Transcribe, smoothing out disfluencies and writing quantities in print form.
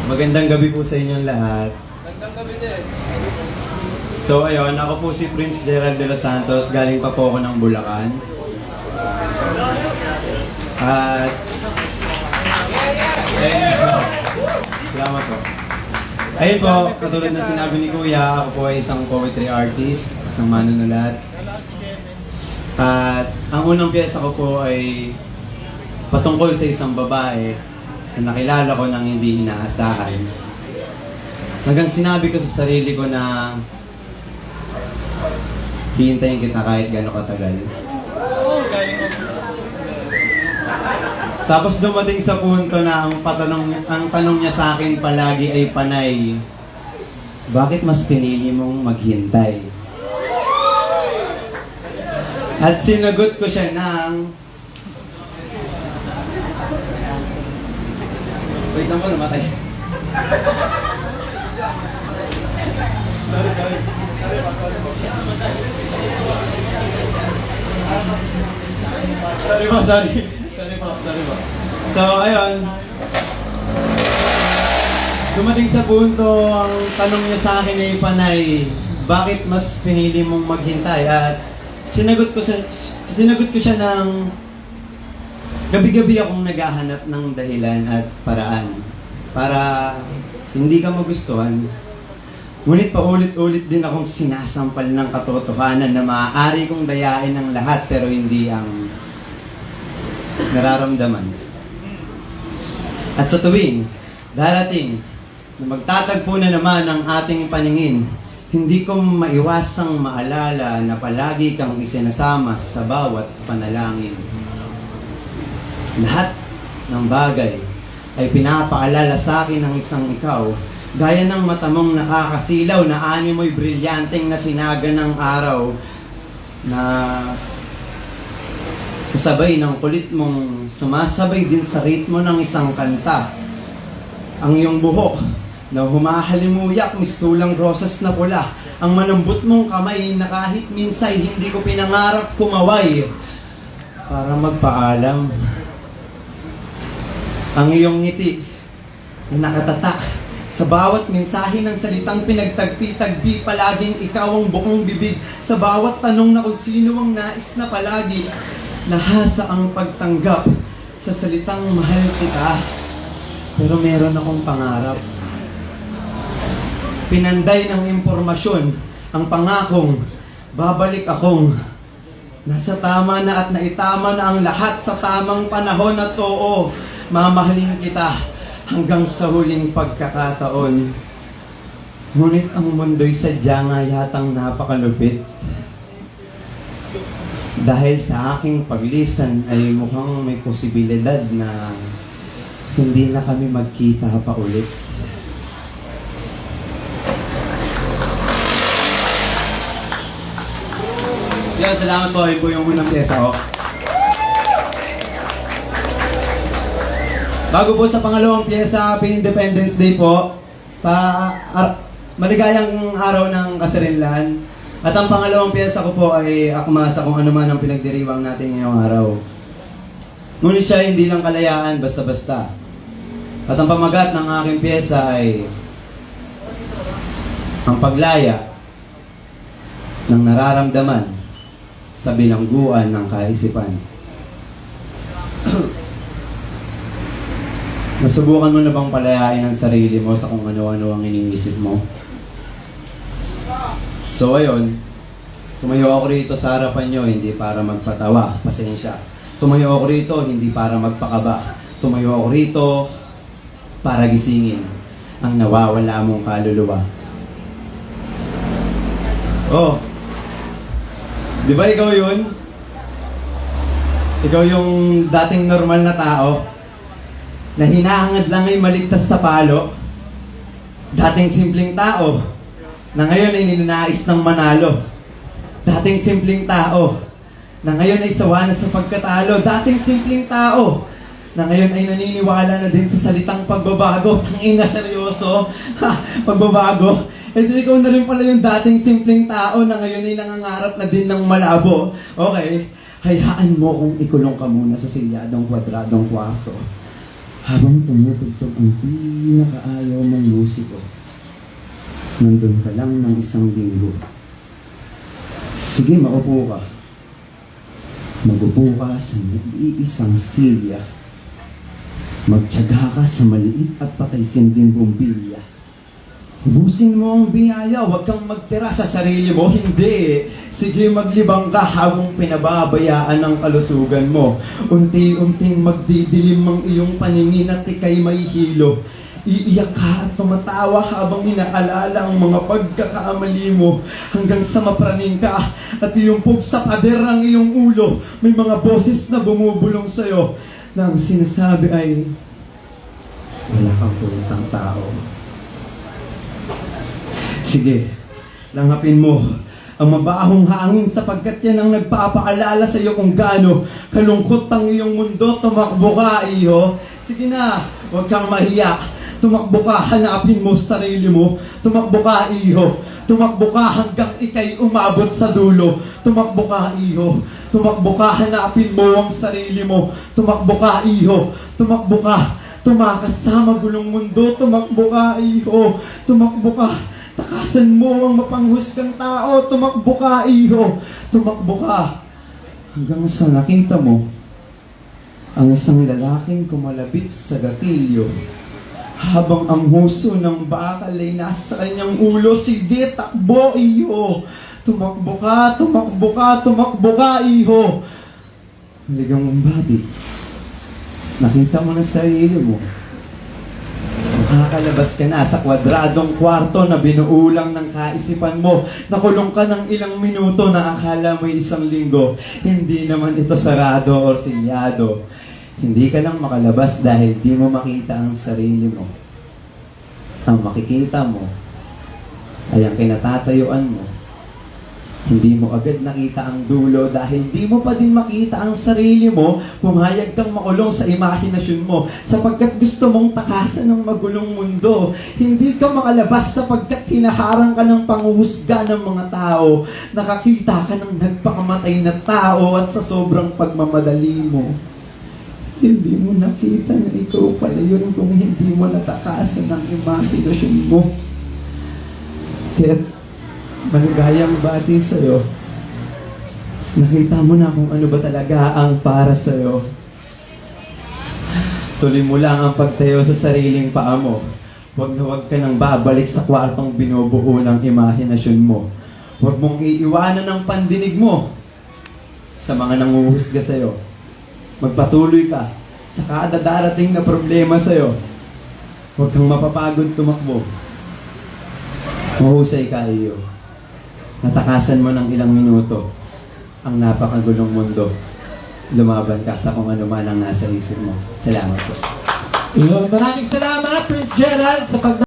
Magandang gabi po sa inyong lahat. Magandang gabi din. So ayun, ako po si Prince Gerald de los Santos. Galing pa po ako ng Bulacan. At salamat po. Ayun po, katulad na sinabi ni Kuya, ako po ay isang poetry artist, isang manunulat. At ang unang piyesa ko po ay patungkol sa isang babae na nakilala ko nang hindi inaasahan. Hanggang sinabi ko sa sarili ko na hihintayin kita kahit gano'ng katagal. Tapos dumating sa punto na ang tanong niya sa akin palagi ay panay, bakit mas pinili mong maghintay? At sinagot ko siya ng, wait naman, namatay. Sorry po. So, ayun. Dumating sa punto, ang tanong niya sa akin ay panay, bakit mas pinili mong maghintay? At sinagot ko siya ng gabi-gabi akong naghahanap ng dahilan at paraan para hindi ka magustuhan. Ngunit paulit-ulit din akong sinasampal ng katotohanan na maaari kong dayain ng lahat pero hindi ang nararamdaman. At sa tuwing darating na magtatagpo na naman ang ating paningin, hindi ko maiwasang maalala na palagi kang isinasama sa bawat panalangin. Lahat ng bagay ay pinapaalala sa akin ng isang ikaw, gaya ng mata mong nakakasilaw na animoy brilyanteng na sinaga ng araw na kasabay ng kulit mong sumasabay din sa ritmo ng isang kanta. Ang iyong buhok na humahalimuyak mistulang rosas na pula, ang malambot mong kamay na kahit minsay hindi ko pinangarap kumaway para magpaalam. Ang iyong ngiti na nakatatak sa bawat mensahe ng salitang pinagtagpi-tagpi, palaging ikaw ang bukong bibig sa bawat tanong na kung sino ang nais na palagi. Nahasa ang pagtanggap sa salitang mahal kita, pero meron akong pangarap. Pinanday ng impormasyon ang pangakong babalik akong nasa tama na at naitama na ang lahat sa tamang panahon at oo, mamahalin kita hanggang sa huling pagkakataon. Ngunit ang mundo'y sadya nga yatang napakalupit. Dahil sa aking paglisan ay mukhang may posibilidad na hindi na kami magkita pa ulit. Yan, salamat po. Yun po yung unang pyesa ko. Bago po sa pangalawang pyesa, Happy Independence Day po. Maligayang araw ng Kasarinlan. At ang pangalawang pyesa ko po ay akma sa kung ano man ang pinagdiriwang natin ngayong araw. Ngunit siya hindi lang kalayaan basta-basta. At ang pamagat ng aking pyesa ay ang paglaya ng nararamdaman sa bilangguan ng kaisipan. Nasubukan mo na bang palayain ang sarili mo sa kung ano-ano ang iniisip mo? So ayun, tumayo ako rito sa harapan nyo hindi para magpatawa, pasensya. Tumayo ako rito hindi para magpakaba. Tumayo ako rito para gisingin ang nawawala mong kaluluwa. Oh, di ba ikaw yun? Ikaw yung dating normal na tao na hinahangad lang ay maligtas sa palo. Dating simpleng tao na ngayon ay ninanais ng manalo. Dating simpleng tao na ngayon ay sawa na sa pagkatalo. Dating simpleng tao na ngayon ay naniniwala na din sa salitang pagbabago. Tangina, seryoso? Pagbabago? Eh di ikaw na rin pala yung dating simpleng tao na ngayon ay nangangarap na din ng malabo. Okay, hayaan mo kung ikulong ka muna sa silyadong kwadradong kwarto. Habang tumutugtog ang pinakaayaw mong musiko, nandun ka lang ng isang linggo. Sige, maupo ka. Magupo ka sa iisang silya. Magtiyaga ka sa maliit at patay-sinding bumbilya. Ubusin mo ang biyaya, huwag kang magtira sa sarili mo. Hindi. Sige, maglibang ka habang pinababayaan ang kalusugan mo. Unti-unting magdidilim ang iyong paningin at ikay may hilo. Iiyak ka at tumatawa habang inaalala ang mga pagkakamali mo hanggang sa mapraning ka at iyumpog sa pader ang iyong ulo. May mga boses na bumubulong sa'yo na ang sinasabi ay, wala kang puntang tao. Sige, langapin mo ang mabahong hangin sapagkat yan ang nagpapaalala sa iyo kung gaano kalungkot ang iyong mundo. Tumakbo ka, iho. Sige na, huwag kang mahiya. Tumakbo ka, hanapin mo sarili mo. Tumakbo ka, iho. Tumakbo ka hanggang ikay umabot sa dulo. Tumakbo ka, iho. Tumakbo ka, hanapin mo ang sarili mo. Tumakbo ka, iho. Tumakbo ka. Tumakas sa magulong mundo. Tumakbo ka, iho. Tumakbo ka. Takasan mo ang mapanghusgang tao. Tumakbo ka, iho. Tumakbo ka. Hanggang sa nakita mo ang isang lalaking kumalabit sa gatilyo habang ang huso ng bakal ay nasa kanyang ulo. Sige, takbo, iho. Tumakbo ka, tumakbo ka, tumakbo ka, iho. Haligang umbati. Nakita mo na sarili mo. Makakalabas ka na sa kwadradong kwarto na binuulang ng kaisipan mo. Nakulong ka ng ilang minuto na akala mo'y isang linggo. Hindi naman ito sarado o silyado. Hindi ka lang makalabas dahil di mo makita ang sarili mo. Ang makikita mo ay ang kinatatayuan mo. Hindi mo agad nakita ang dulo dahil di mo pa din makita ang sarili mo. Pumayag kang makulong sa imahinasyon mo sapagkat gusto mong takasan ng magulong mundo. Hindi ka makalabas sapagkat hinaharang ka ng panghuhusga ng mga tao. Nakakita ka ng nagpakamatay na tao at sa sobrang pagmamadali mo, hindi mo nakita na ikaw pala yun kung hindi mo natakasan ang imahinasyon mo. Kaya maligayang bati sa'yo. Nakita mo na kung ano ba talaga ang para sa'yo. Tuloy mo lang ang pagtayo sa sariling paa mo. Huwag na huwag ka nang babalik sa kwartong binubuo ng imahinasyon mo. Huwag mong iiwanan ang pandinig mo sa mga nanguhusga sa'yo. Magpatuloy ka sa kada darating na problema sa'yo. Huwag kang mapapagod tumakbo. Mahusay ka, iyo. Natakasan mo ng ilang minuto ang napakagulong mundo. Lumaban ka sa kung ano man ang nasa isip mo. Salamat po. Maraming salamat, Prince Gerald, sa